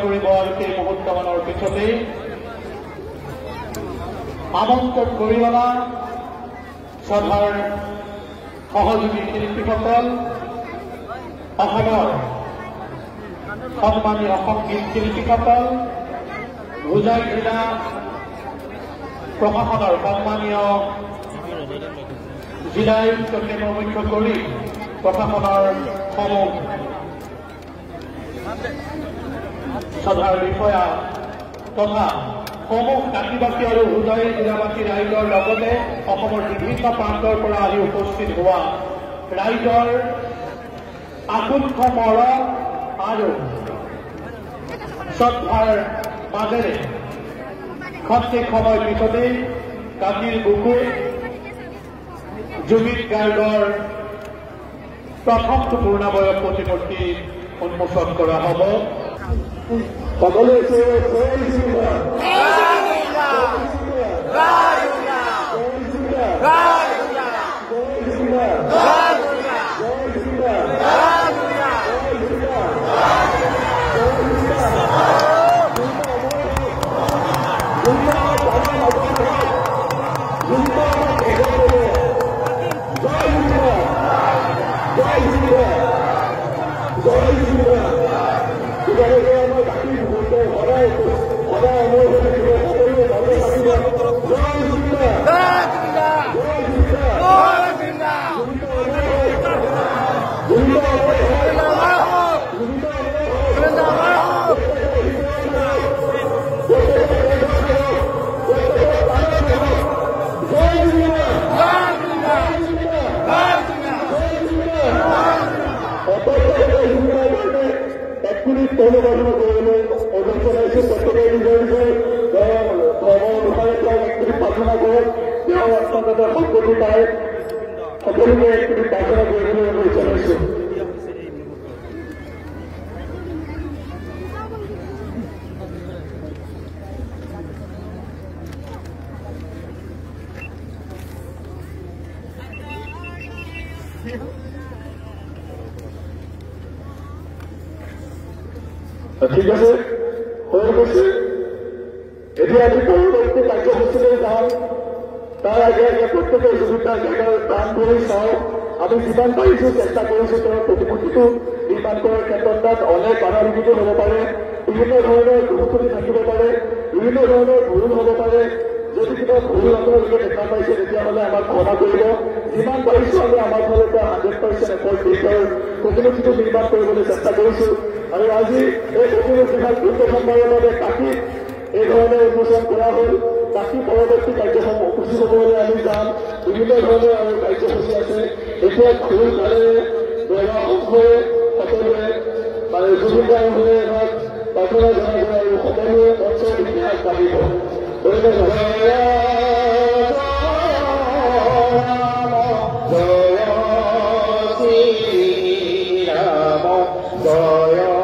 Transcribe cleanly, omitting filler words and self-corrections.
কৰিব আৰু সেই মুহূৰ্তমানৰ পিছতেই আমন্ত্ৰণ গৰিমা সভাৰ সহযোগী শিল্পীসকল অসমৰ সন্মানীয় সংগীত শিল্পীসকল হোজাই জিলা প্ৰশাসনৰ সন্মানীয় জিলা আয়ুক্তকে মুখ্য কৰি প্ৰশাসনৰ সমূহ সভাৰ বিষয়া তথা সমূহ কাশীবাসী আৰু হোজাই জিলাবাসী ৰাইজৰ লগতে অসমৰ বিভিন্ন প্ৰান্তৰ পৰা আহি উপস্থিত হোৱা ৰাইজৰ আকুণ্ঠ মৰম আৰু শ্ৰদ্ধাৰ মাজেৰে ক্ষন্তেক সময় পিছতেই কাশীৰ বুকুত জুবিন গাৰ্গৰ প্ৰথমটো পূৰ্ণাবয়ব প্ৰতিমূৰ্তি উন্মোচন কৰা হ'ব। প্ৰাৰ্থনা কৰে তেওঁ অত্যন্ত সম্পত্তি পায় সকলোকে প্ৰাৰ্থনা কৰিবলৈ জনাইছো। ঠিক আছে হৈ গৈছে। এতিয়া আমি পৰৱৰ্তী কাৰ্যসূচীলৈ যাম। তাৰ আগে আগে প্ৰত্যেকে সুবিধা জেগাৰ দান কৰি চাওঁ। আমি যিমান পাৰিছোঁ চেষ্টা কৰিছোঁ তেওঁৰ প্ৰতিমূৰ্তিটো নিৰ্মাণ কৰাৰ ক্ষেত্ৰত তাত অনেক বাধা বিঘিনি হ'ব পাৰে, বিভিন্ন ধৰণৰ দুৰ্গতি থাকিব পাৰে, বিভিন্ন ধৰণৰ ভুল হ'ব পাৰে। যদি কিবা ভুল আপোনালোকে দেখা পাইছে তেতিয়াহ'লে আমাক ক্ষমা কৰিব। যিমান পাৰিছোঁ আমি আমাৰ ফালৰ পৰা 100% এফৰ্ট দি তেওঁৰ প্ৰতিমূৰ্তিটো নিৰ্মাণ কৰিবলৈ চেষ্টা কৰিছোঁ। আৰু আজি এই প্ৰতিমূৰ্তিভাগ প্ৰথমবাৰৰ বাবে কাশীত এই ধৰণে উন্মোচন কৰা হ'ল। বাকী পৰৱৰ্তী কাৰ্যসূচী হ'বলৈ আমি যাম। বিভিন্ন ধৰণৰ আৰু কাৰ্যসূচী আছে। এতিয়া খোল তালেৰে অংশৰে সকলোৱে মানে জুবিন গাৰ্গৰে ধৰক প্ৰাৰ্থনা জনাব আৰু সকলোৱে মঞ্চৰ ইতিহাস পাতিব। জয় শ্ৰী ৰাম জয়